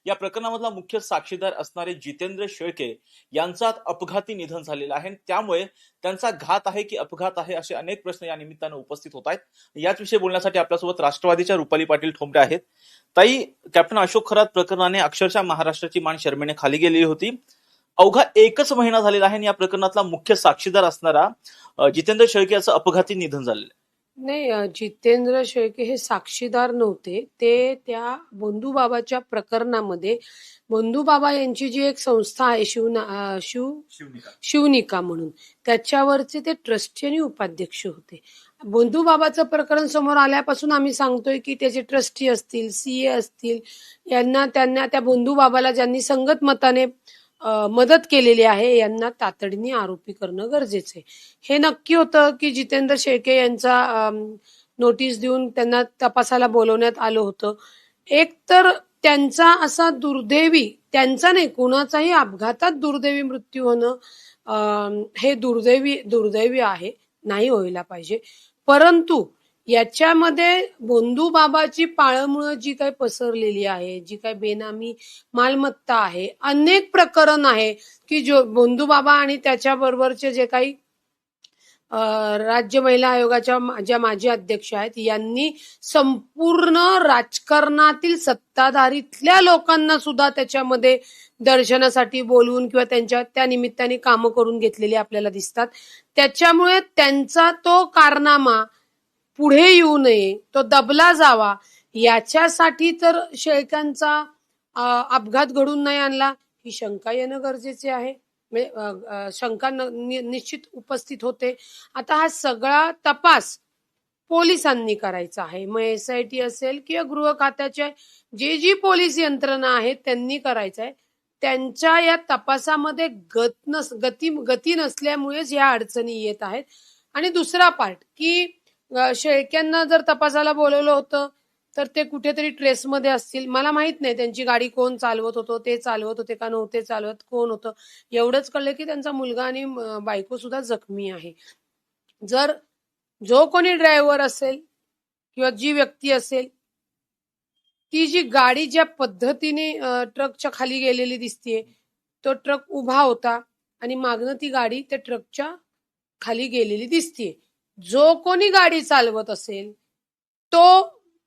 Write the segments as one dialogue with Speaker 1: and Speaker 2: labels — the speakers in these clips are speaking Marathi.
Speaker 1: या प्रकरणामधला मुख्य साक्षीदार असणारे जितेंद्र शेळके यांचं आज अपघाती निधन झालेलं आहे. त्यामुळे त्यांचा घात आहे की अपघात आहे असे अनेक प्रश्न या निमित्तानं उपस्थित होत आहेत. याच विषयी बोलण्यासाठी आपल्यासोबत राष्ट्रवादीच्या रुपाली पाटील ठोंबरे आहेत. ताई, कॅप्टन अशोक खरात प्रकरणाने अक्षरशः महाराष्ट्राची मान शरमेने खाली गेलेली होती. अवघा एकच महिना झालेला आहे आणि या प्रकरणातला मुख्य साक्षीदार असणारा जितेंद्र शेळके याचं अपघाती निधन झालेलं आहे.
Speaker 2: नाही, जितेंद्र शेळके हे साक्षीदार नव्हते. ते त्या बंधूबाबाच्या प्रकरणामध्ये बंधूबाबा यांची जी एक संस्था आहे शिवनिका म्हणून, त्याच्यावरचे ते ट्रस्टी आणि उपाध्यक्ष होते. बंधूबाबाचं प्रकरण समोर आल्यापासून आम्ही सांगतोय की त्याचे ट्रस्टी असतील, सीए असतील, त्यांना त्या बंधूबाबाला ज्यांनी संगत मताने मदत केलेली आहे यांना तातडीने आरोपी करणं गरजेचं आहे. हे नक्की होतं की जितेंद्र शेळके यांचा नोटीस देऊन त्यांना तपासाला बोलवण्यात आलं होतं. एक तर त्यांचा असा दुर्दैवी, त्यांचा नाही कुणाचाही अपघातात दुर्दैवी मृत्यू होणं हे दुर्दैवी आहे, नाही व्हायला पाहिजे. परंतु याच्यामध्ये बंधूबाबाची पाळंमुळं जी काही पसरलेली आहे, जी काही बेनामी मालमत्ता आहे, अनेक प्रकरण आहे की जो बंधूबाबा आणि त्याच्या बरोबरचे जे काही राज्य महिला आयोगाच्या ज्या माजी अध्यक्ष आहेत यांनी संपूर्ण राजकारणातील सत्ताधारीतल्या लोकांना सुद्धा त्याच्यामध्ये दर्शनासाठी बोलवून किंवा त्यांच्या त्या निमित्ताने कामं करून घेतलेली आपल्याला दिसतात. त्याच्यामुळे त्यांचा तो कारनामा पुढे येऊ नये, तो दबला जावा, याच्यासाठी तर शेळक्यांचा अपघात घडून नाही आणला ही शंका येणं गरजेचे आहे. शंका निश्चित उपस्थित होते. आता हा सगळा तपास पोलिसांनी करायचा आहे. मग SIT असेल किंवा गृह खात्याच्या जी पोलीस यंत्रणा आहे त्यांनी करायचं आहे. त्यांच्या या तपासामध्ये गती नसल्यामुळेच या अडचणी येत आहेत. आणि दुसरा पार्ट की शेळक्यांना जर तपासाला बोलवलं होतं तर ते कुठेतरी ट्रेसमध्ये असतील. मला माहित नाही त्यांची गाडी कोण चालवत होतं, ते चालवत होते का नव्हते चालवत, कोण होतं. एवढंच कळलं की त्यांचा मुलगा आणि बायको सुद्धा जखमी आहे. जर जो कोणी ड्रायव्हर असेल किंवा जी व्यक्ती असेल, ती जी गाडी ज्या पद्धतीने ट्रकच्या खाली गेलेली दिसतीये, तो ट्रक उभा होता आणि मागनं ती गाडी त्या ट्रकच्या खाली गेलेली दिसतीये. जो कोणी गाडी चालवत असेल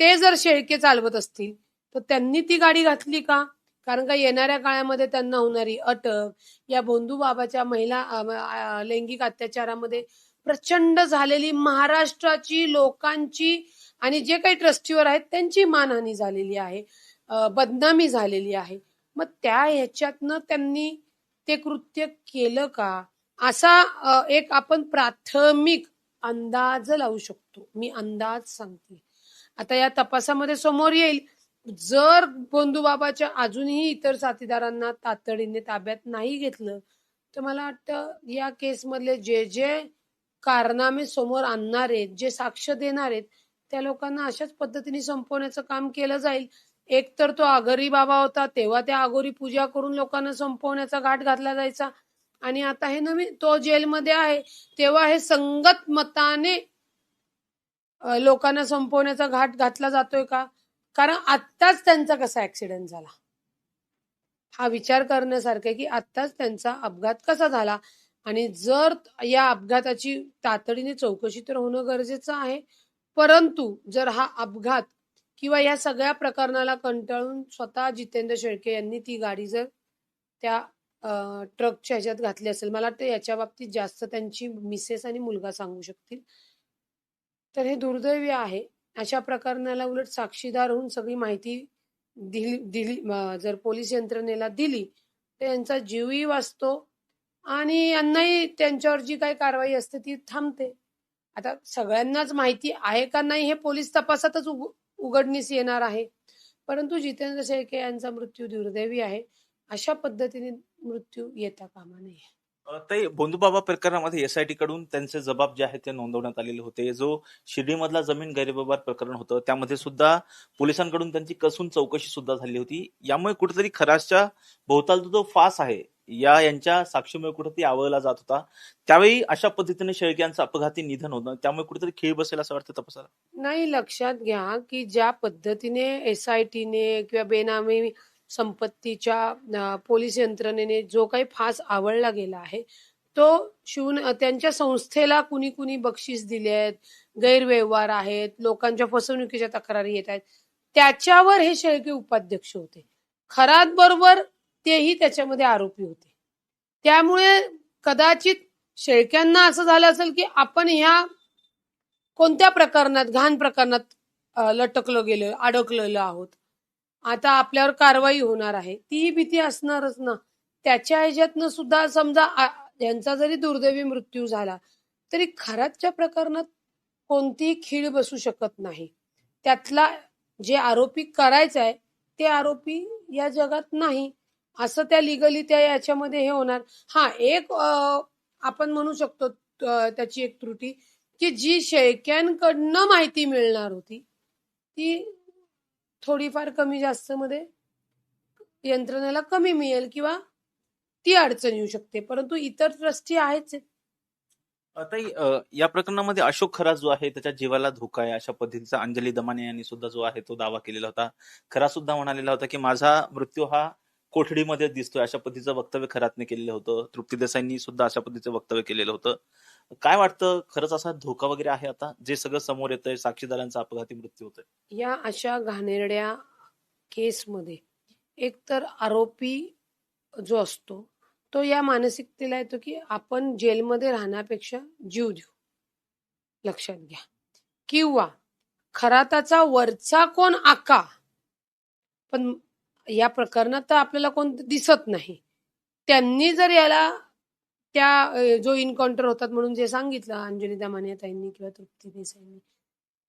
Speaker 2: ते जर शेळके चालवत असतील तर त्यांनी ती गाडी घातली का? कारण का येणाऱ्या काळामध्ये त्यांना होणारी अटक, या बंधूबाबाच्या महिला लैंगिक अत्याचारामध्ये प्रचंड झालेली महाराष्ट्राची लोकांची आणि जे काही ट्रस्टीवर आहेत त्यांची मानहानी झालेली आहे, बदनामी झालेली आहे. मग त्या ह्याच्यातनं त्यांनी ते कृत्य केलं का, असा एक आपण प्राथमिक अंदाज लावू शकतो. मी अंदाज सांगते. आता या तपासामध्ये समोर येईल. जर बंधूबाबाच्या अजूनही इतर साथीदारांना तातडीने ताब्यात नाही घेतलं तर मला वाटतं या केसमधले जे कारनामे समोर आणणार आहेत, जे साक्ष देणार आहेत, त्या लोकांना अशाच पद्धतीने संपवण्याचं काम केलं जाईल. एक तर तो आगरी बाबा होता तेव्हा त्या आगोरी पूजा करून लोकांना संपवण्याचा घाट घातला जायचा, आणि आता हे नवीन तो जेलमध्ये आहे तेव्हा हे संगत मताने लोकांना संपवण्याचा घाट घातला जातोय का? कारण आत्ताच त्यांचा कसा ऍक्सिडेंट झाला हा विचार करण्यासारखा आहे की आत्ताच त्यांचा अपघात कसा झाला. आणि जर या अपघाताची तातडीने चौकशी तर होणं गरजेचं आहे. परंतु जर हा अपघात किंवा या सगळ्या प्रकरणाला कंटाळून स्वतः जितेंद्र शेळके यांनी ती गाडी जर त्या ट्रकच्या ह्याच्यात घातली असेल, मला वाटतं याच्या बाबतीत जास्त त्यांची मिसेस आणि मुलगा सांगू शकतील, तर हे दुर्दैवी आहे. अशा प्रकरणाला उलट साक्षीदार होऊन सगळी माहिती दिली जर पोलीस यंत्रणेला दिली तर यांचा जीवही वाचतो आणि यांनाही त्यांच्यावर जी काही कारवाई असते ती थांबते. आता सगळ्यांनाच माहिती आहे का नाही हे पोलीस तपासातच उघडणीस येणार आहे. परंतु जितेंद्र शेळके यांचा मृत्यू दुर्दैवी आहे. अशा पद्धतीने मृत्यू येता कामा नये.
Speaker 1: ताई, बंधूबाबा प्रकरणामध्ये SIT कडून त्यांचे जबाब जे आहेत ते नोंदवण्यात आलेले होते. जो शिर्डीमधला जमीन गैरव्यवहार प्रकरण होतं त्यामध्ये सुद्धा पोलिसांकडून त्यांची कसून चौकशी सुद्धा झाली होती. यामुळे कुठेतरी खराच्या भोवतालचा जो फास आहे यांच्या साक्षीमुळे कुठेतरी आवळला जात होता. त्यावेळी अशा पद्धतीने शेळके यांचं अपघाती निधन होतं, त्यामुळे कुठेतरी खीळ बसेल असं वाटतं तपासाला.
Speaker 2: नाही, लक्षात घ्या की ज्या पद्धतीने SITने किंवा बेनामी संपत्तीच्या पोलीस यंत्रणेने जो काही फास आवळला गेला आहे तो त्यांच्या संस्थेला कुणी कुणी बक्षीस दिले आहेत, गैरव्यवहार आहेत, लोकांच्या फसवणुकीच्या तक्रारी येत आहेत, त्याच्यावर हे शेळके उपाध्यक्ष होते. खरात बरोबर तेही त्याच्यामध्ये आरोपी होते. त्यामुळे कदाचित शेळक्यांना असं झालं असेल की आपण ह्या कोणत्या प्रकरणात, घाण प्रकरणात लटकलो गेलो, अडकलेलो आहोत, आता आपल्यावर कारवाई होणार आहे, ती भीती असणारच ना. त्याच्या ह्याच्यातनं सुद्धा समजा यांचा जरी दुर्दैवी मृत्यू झाला तरी खरातच्या प्रकरणात कोणतीही खीळ बसू शकत नाही. त्यातला जे आरोपी करायचा आहे ते आरोपी या जगात नाही, असं त्या लिगली त्या याच्यामध्ये हे होणार. हा एक आपण म्हणू शकतो त्याची एक त्रुटी की जी शेळक्यांकडनं माहिती मिळणार होती ती थोडीफार कमी जास्त मध्ये यंत्रणेला कमी मिळेल किंवा ती अडचण येऊ शकते, परंतु इतर ट्रस्टी आहेच.
Speaker 1: ताई, या प्रकरणामध्ये अशोक खरात जो आहे त्याच्या जीवाला धोका आहे अशा पद्धतीचा अंजली दमाने यांनी सुद्धा जो आहे तो दावा केलेला होता. खरा सुद्धा म्हणालेला होता की माझा मृत्यू हा कोठडीमध्ये दिसतोय, अशा पद्धतीचं वक्तव्य खरातने केलेलं होतं. तृप्ती देसाईंनी सुद्धा अशा पद्धतीचं वक्तव्य केलेलं होतं. काय वाटतं, खरंच असा धोका वगैरे आहे आता जे सगळं समोर येतंय, साक्षीदारांचा अपघाती मृत्यू होतोय?
Speaker 2: या अशा घाणेरड्या केसमध्ये एकतर आरोपी जो असतो तो या मानसिकतेला येतो की आपण जेलमध्ये राहण्यापेक्षा जीव देऊ, लक्षात घ्या. किंवा खराताचा वरचा कोण आका, पण या प्रकरणात तर आपल्याला कोण दिसत नाही, त्यांनी जर याला त्या जो इन्काउंटर होतात म्हणून जे सांगितलं अंजली दमाने ताईंनी किंवा तृप्ती देसाईंनी,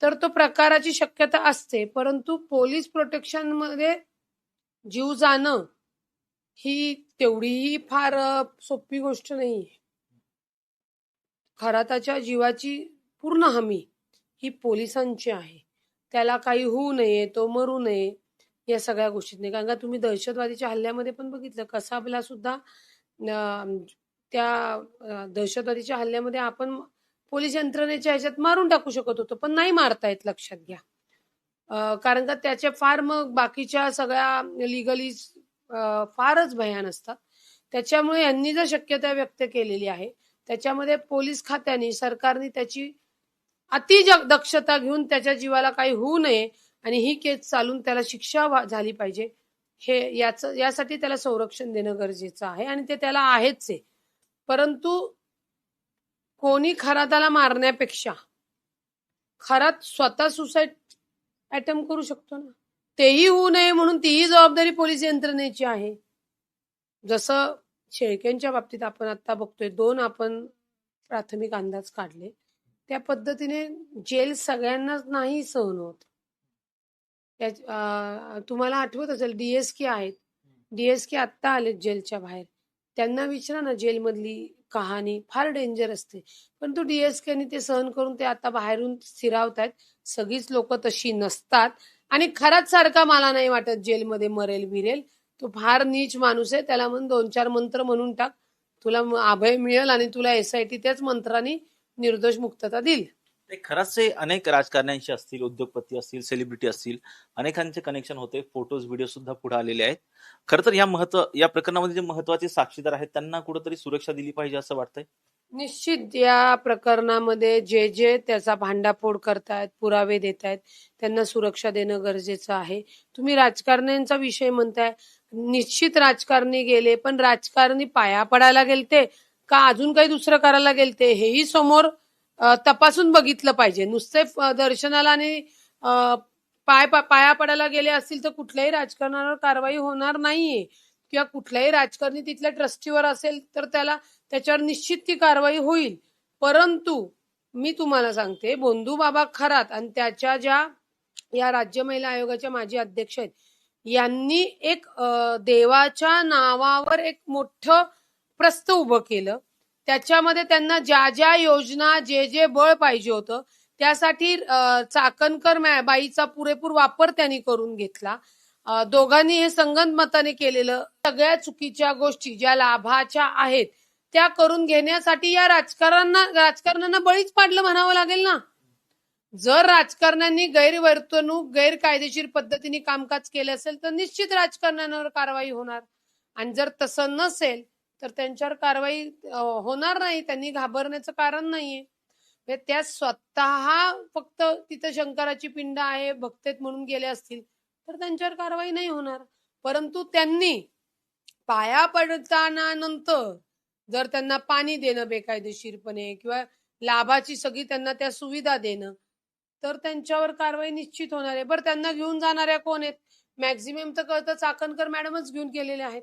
Speaker 2: तर तो प्रकाराची शक्यता असते. परंतु पोलीस प्रोटेक्शन मध्ये जीव जाणं ही तेवढीही फार सोपी गोष्ट नाही. खराताच्या जीवाची पूर्ण हमी ही पोलिसांची आहे. त्याला काही होऊ नये, तो मरू नये, या सगळ्या गोष्टीत नाही. कारण का तुम्ही दहशतवादीच्या हल्ल्यामध्ये पण बघितलं, कसाबला सुद्धा त्या दहशतवादीच्या हल्ल्यामध्ये आपण पोलीस यंत्रणेच्या ह्याच्यात मारून टाकू शकत होतो, पण नाही मारता येत, लक्षात घ्या. कारण का त्याचे फार मग बाकीच्या सगळ्या लिगली फारच भयान असतात. त्याच्यामुळे यांनी जर शक्यता व्यक्त केलेली आहे त्याच्यामध्ये पोलीस खात्याने, सरकारने त्याची अति दक्षता घेऊन त्याच्या जीवाला काही होऊ नये आणि ही केस चालून त्याला शिक्षा झाली पाहिजे, हे यासाठी त्याला संरक्षण देणं गरजेचं आहे आणि ते त्याला आहेच आहे. परंतु कोणी खराताला मारण्यापेक्षा खरात स्वतः सुसाईड अटेम्प्ट करू शकतो ना, तेही होऊ नये म्हणून तीही जबाबदारी पोलीस यंत्रणेची आहे. जसं शेळकेंच्या बाबतीत आपण आता बघतोय, 2 आपण प्राथमिक अंदाज काढले, त्या पद्धतीने जेल सगळ्यांनाच नाही सहन होत. तुम्हाला आठवत असेल डीएसके आहेत, डीएसके आत्ता आले जेलच्या बाहेर, त्यांना विचारा ना जेलमधली कहाणी फार डेंजर असते, परंतु डीएसकेने ते सहन करून ते आता बाहेरून स्थिरावतायत. सगळीच लोक तशी नसतात आणि खराच सारखा मला नाही वाटत जेलमध्ये मरेल बिरेल. तो फार नीच माणूस आहे, त्याला म्हणून 2-4 मंत्र म्हणून टाक, तुला अभय मिळेल आणि तुला एसआयटी त्याच मंत्राने निर्दोष मुक्तता देईल.
Speaker 1: खराचे अनेक राजकारण्यांशी असतील, उद्योगपती असतील, सेलिब्रिटी असतील, अनेकांचे कनेक्शन होते, फोटोज व्हिडिओ सुद्धा पुढे आलेले आहेत. खरं तर या प्रकरणामध्ये जे महत्वाचे साक्षीदार आहेत त्यांना कुठेतरी सुरक्षा दिली पाहिजे असं वाटतंय.
Speaker 2: निश्चित या प्रकरणामध्ये जे त्याचा भांडाफोड करतायत, पुरावे देत आहेत, त्यांना सुरक्षा देणं गरजेचं आहे. तुम्ही राजकारण्यांचा विषय म्हणताय, निश्चित राजकारणी गेले, पण राजकारणी पाया पडायला गेलते का अजून काही दुसरं करायला गेलते हेही समोर तपासून बघितलं पाहिजे. नुसते दर्शनाला आणि पाया पडायला गेले असतील तर कुठल्याही राजकारणावर कारवाई होणार नाहीये, किंवा कुठल्याही राजकारणी तिथल्या ट्रस्टीवर असेल तर त्याच्यावर निश्चित ती कारवाई होईल. परंतु मी तुम्हाला सांगते, भोंदूबाबा खरात आणि त्याच्या ज्या या राज्य महिला आयोगाच्या माजी अध्यक्ष आहेत, यांनी एक देवाच्या नावावर एक मोठं प्रस्थ उभं केलं. त्याच्यामध्ये त्यांना ज्या ज्या योजना, जे बळ पाहिजे होतं त्यासाठी चाकणकर बाईचा पुरेपूर वापर त्यांनी करून घेतला. दोघांनी हे संगनमताने केलेलं. सगळ्या चुकीच्या गोष्टी ज्या लाभाच्या आहेत त्या करून घेण्यासाठी या राजकारण्यांना बळीच पाडलं म्हणावं लागेल ना. जर राजकारण्यांनी गैरवर्तणूक गैरकायदेशीर पद्धतीने कामकाज केले असेल तर निश्चित राजकारण्यांवर कारवाई होणार. आणि जर तसं नसेल तर त्यांच्यावर कारवाई होणार नाही. त्यांनी घाबरण्याचं कारण नाहीये. म्हणजे त्या स्वतः फक्त तिथं शंकराची पिंड आहे भक्तेत म्हणून गेले असतील तर त्यांच्यावर कारवाई नाही होणार. परंतु त्यांनी पाया पडताना नंतर जर त्यांना पाणी देणं बेकायदेशीरपणे किंवा लाभाची सगळी त्यांना त्या सुविधा देणं तर त्यांच्यावर कारवाई निश्चित होणार आहे. बरं, त्यांना घेऊन जाणाऱ्या कोण आहेत? मॅक्झिमम तर कळतं चाकणकर मॅडमच घेऊन गेलेले आहेत.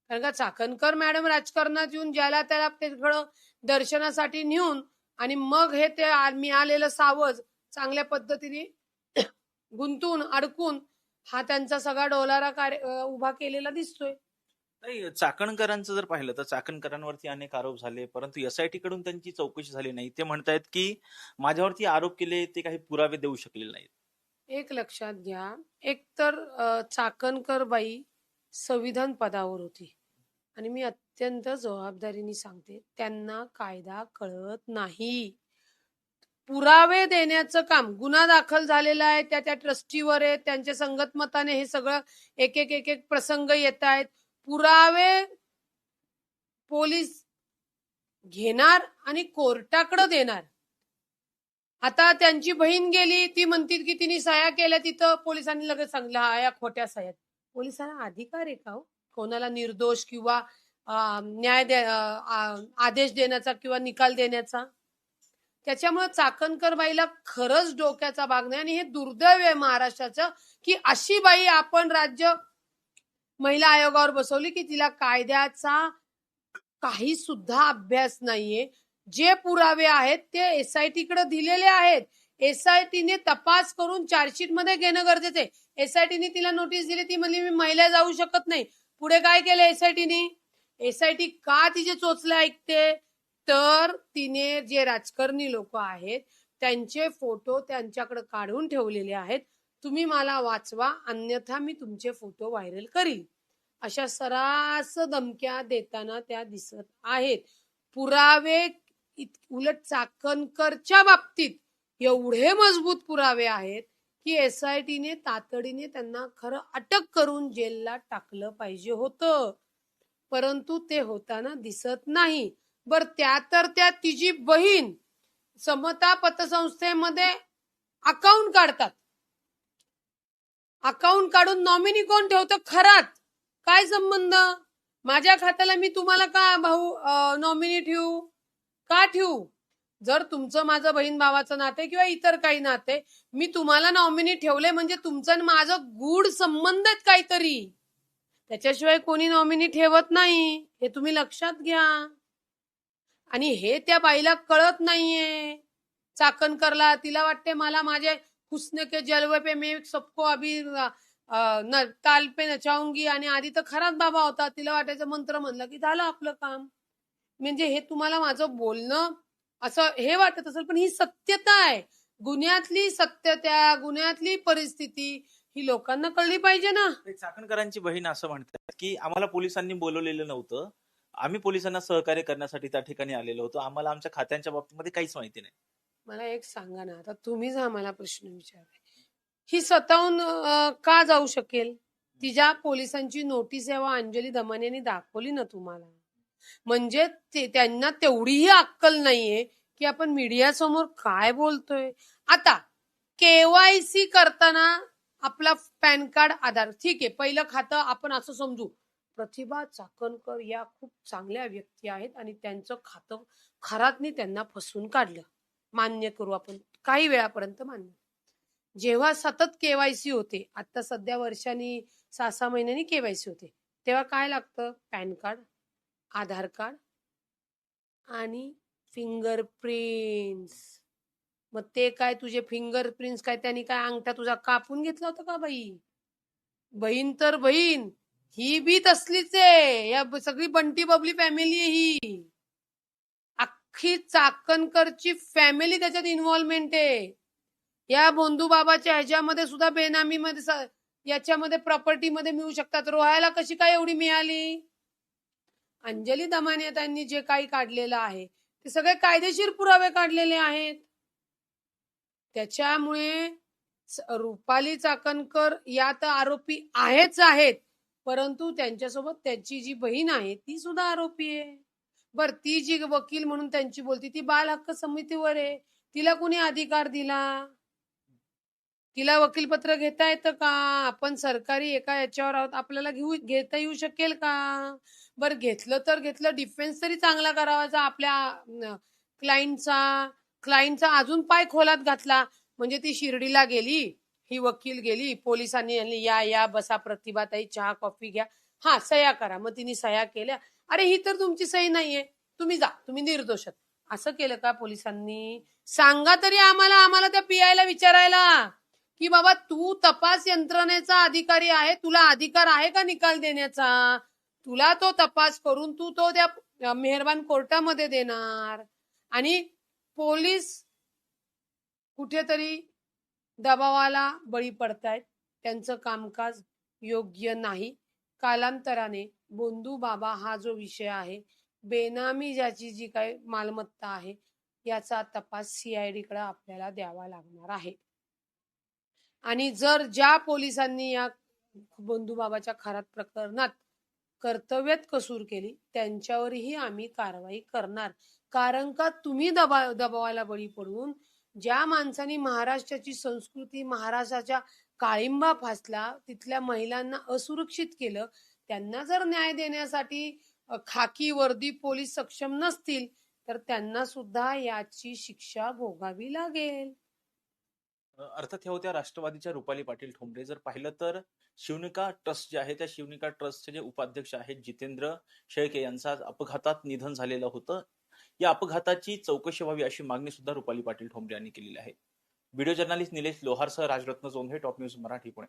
Speaker 2: कारण का चाकणकर मॅडम राजकारणात येऊन ज्याला त्याला तिकडं दर्शनासाठी नेऊन आणि मग हे ते मिळालेलं सावज चांगल्या पद्धतीने गुंतून अडकून हा त्यांचा सगळा डोलारा उभा केलेला दिसतोय.
Speaker 1: नाही, चाकणकरांचं जर पाहिलं तर चाकणकरांवरती अनेक आरोप झाले, परंतु एसआयटी कडून त्यांची चौकशी झाली नाही. ते म्हणतायत की माझ्यावरती आरोप केले ते काही पुरावे देऊ शकलेले नाहीत.
Speaker 2: एक लक्षात घ्या, एक तर चाकणकर बाई संविधान पदावर होती आणि मी अत्यंत जबाबदारीने सांगते त्यांना कायदा कळत नाही. पुरावे देण्याचं काम, गुन्हा दाखल झालेला आहे त्या ट्रस्टीवर आहे, त्यांच्या संगतमताने हे सगळं एक एक एक एक प्रसंग येत आहेत. पुरावे पोलीस घेणार आणि कोर्टाकडे देणार. आता त्यांची बहीण गेली, ती म्हणतील की तिने सह्या केल्या, तिथं पोलिसांनी लगेच सांगितलं हा या खोट्या सह्या. पोलिसांना अधिकार आहे का हो कोणाला निर्दोष किंवा आदेश देण्याचा किंवा निकाल देण्याचा? त्याच्यामुळे चाकणकर बाईला खरंच डोक्याचा भाग नाही. आणि हे दुर्दैव आहे महाराष्ट्राचं की अशी बाई आपण राज्य महिला आयोगावर बसवली की तिला कायद्याचा काही सुद्धा अभ्यास नाहीये. जे पुरावे आहेत ते एसआयटी कडे दिलेले आहेत. एसआयटीने तपास करून चार्जशीट मध्ये घेणं गरजेचं आहे. एसआयटीने तिला नोटीस दिली, ती म्हणली मी महिला जाऊ शकत नाही. पुढे काय केलं एसआयटीने? एसआयटी का तिचे चोचले ऐकते? तर तिने जे राजकारणी लोक आहेत त्यांचे फोटो त्यांच्याकडे काढून ठेवलेले आहेत. तुम्ही मला वाचवा अन्यथा मी तुमचे फोटो व्हायरल करील, अशा सरास धमक्या देताना त्या दिसत आहेत. पुरावे उलट चाकणकरच्या बाबतीत एवढे मजबूत पुरावे आहेत की एसआयटीने तातडीने त्यांना खरं अटक करून जेलला टाकलं पाहिजे होतं, परंतु ते होताना दिसत नाही. बर, त्या तिची बहीण समता पतसंस्थेमध्ये अकाउंट काढतात. अकाउंट काढून नॉमिनी कोण ठेवतं? खरात. काय संबंध? माझ्या खात्याला मी तुम्हाला का भाऊ नॉमिनी ठेवू? का ठेवू? जर तुमचं माझं बहीण भावाचं नाते किंवा इतर काही नाते, मी तुम्हाला नॉमिनी ठेवले म्हणजे तुमचं आणि माझं गूढ संबंध आहेत काहीतरी. त्याच्याशिवाय कोणी नॉमिनी ठेवत नाही, हे तुम्ही लक्षात घ्या. आणि हे त्या बाईला कळत नाहीये. चाकणकरला तिला वाटते मला माझे हुस्न के जलवे पे मैं सबको अभी ताल पे नचाऊंगी. आणि आधी तर खराच बाबा होता, तिला वाटायचं मंत्र म्हणलं की झालं आपलं काम. म्हणजे हे तुम्हाला माझं बोलणं असं हे वाटत असेल, पण ही सत्यता आहे. गुन्ह्यातली सत्यता, गुन्ह्यातली परिस्थिती ही लोकांना कळली पाहिजे ना.
Speaker 1: चाकणकरांची बहीण असं म्हणतात की आम्हाला पोलिसांनी बोलवलेलं नव्हतं, आम्ही पोलिसांना सहकार्य करण्यासाठी त्या ठिकाणी आलेलो होतो, आम्हाला आमच्या खात्यांच्या बाबतीमध्ये काहीच माहिती नाही.
Speaker 2: मला एक सांगा ना, आता तुम्हीच आम्हाला प्रश्न विचारलाय, ही स्वतःहून का जाऊ शकेल? तिच्या पोलिसांची नोटीस आहे अंजली दमाने यांनी दाखवली ना तुम्हाला. म्हणजे त्यांना तेवढीही अक्कल नाहीये की आपण मीडिया समोर काय बोलतोय. आता केवायसी करताना आपला पॅन कार्ड, आधार, ठीक आहे, पहिलं खातं आपण असं समजू प्रतिभा चाकणकर या खूप चांगल्या व्यक्ती आहेत आणि त्यांचं खातं खरातनी त्यांना फसवून काढलं, मान्य करू आपण काही वेळापर्यंत मान्य. जेव्हा सतत केवायसी होते, आता सध्या वर्षांनी 6-6 महिन्यांनी केवायसी होते, तेव्हा काय लागतं? पॅन कार्ड, आधार कार्ड आणि फिंगरप्रिंट्स. मग ते काय तुझे फिंगरप्रिंट्स काय त्यांनी काय अंगठा तुझा कापून घेतला होता का बाई? बहीण तर बहीण, ही बी तसलीच आहे. या सगळी बंटी बबली फॅमिली आहे ही. अख्खी चाकणकरची फॅमिली त्याच्यात इन्व्हॉल्वमेंट आहे. या बोंधू बाबाच्या ह्याच्यामध्ये सुद्धा बेनामीमध्ये याच्यामध्ये प्रॉपर्टीमध्ये मिळू शकतात. रोहायला कशी काय एवढी मिळाली? अंजली दमाने त्यांनी जे काही काढलेलं आहे ते सगळे कायदेशीर पुरावे काढलेले आहेत. त्याच्यामुळे रुपाली चाकणकर या तर आरोपी आहेत, परंतु त्यांच्यासोबत त्यांची जी बहीण आहे ती सुद्धा आरोपी आहे. बर, ती जी वकील म्हणून त्यांची बोलती ती बाल हक्क समितीवर आहे. तिला कुणी अधिकार दिला? तिला वकीलपत्र घेता येतं का? आपण सरकारी एका याच्यावर आहोत, आपल्याला घेता येऊ शकेल का? बरं, घेतलं तर घेतलं, डिफेन्स तरी चांगला करावाचा आपल्या क्लायंटचा अजून पाय खोलात घातला. म्हणजे ती शिर्डीला गेली, ही वकील गेली, पोलिसांनी आणली, या बसा प्रतिभाताई, चहा कॉफी घ्या, हा सह्या करा. मग तिने सह्या केल्या. अरे ही तर तुमची सही नाहीये, तुम्ही जा, तुम्ही निर्दोष आहात. असं केलं का पोलिसांनी? सांगा तरी आम्हाला त्या पीआयला विचारायला की बाबा तू तपास यंत्रणेचा अधिकारी आहे, तुला अधिकार आहे का निकाल देण्याचा? तुला तो तपास करून तू तो त्या मेहरबान कोर्टामध्ये देणार. आणि पोलीस कुठेतरी दबावाला बळी पडतायत. त्यांचं कामकाज योग्य नाही. कालांतराने बोंधू बाबा हा जो विषय आहे, बेनामी ज्याची जी काही मालमत्ता आहे, याचा तपास सीआयडी कडे आपल्याला द्यावा लागणार आहे. आणि जर ज्या पोलिसांनी या बंधूबाबाच्या खरात प्रकरणात कर्तव्यात कसूर केली त्यांच्यावरही आम्ही कारवाई करणार. कारण का तुम्ही दबावाला बळी पडून ज्या माणसांनी महाराष्ट्राची संस्कृती, महाराष्ट्राच्या काळिंबा फासला, तिथल्या महिलांना असुरक्षित केलं, त्यांना जर न्याय देण्यासाठी खाकी वर्दी पोलीस सक्षम नसतील तर त्यांना सुद्धा याची शिक्षा भोगावी लागेल.
Speaker 1: अर्थात ह्या होत्या राष्ट्रवादीच्या रुपाली पाटील ठोंबरे. जर पाहिलं तर शिवनिका ट्रस्ट जे आहे त्या शिवनिका ट्रस्टचे जे उपाध्यक्ष आहेत जितेंद्र शेळके यांचं आज अपघातात निधन झालेलं होतं. या अपघाताची चौकशी व्हावी अशी मागणी सुद्धा रुपाली पाटील ठोंबरे यांनी केलेली आहे. व्हिडिओ जर्नलिस्ट निलेश लोहारसह राजरत्न जोंधे, टॉप न्यूज मराठी, पुणे.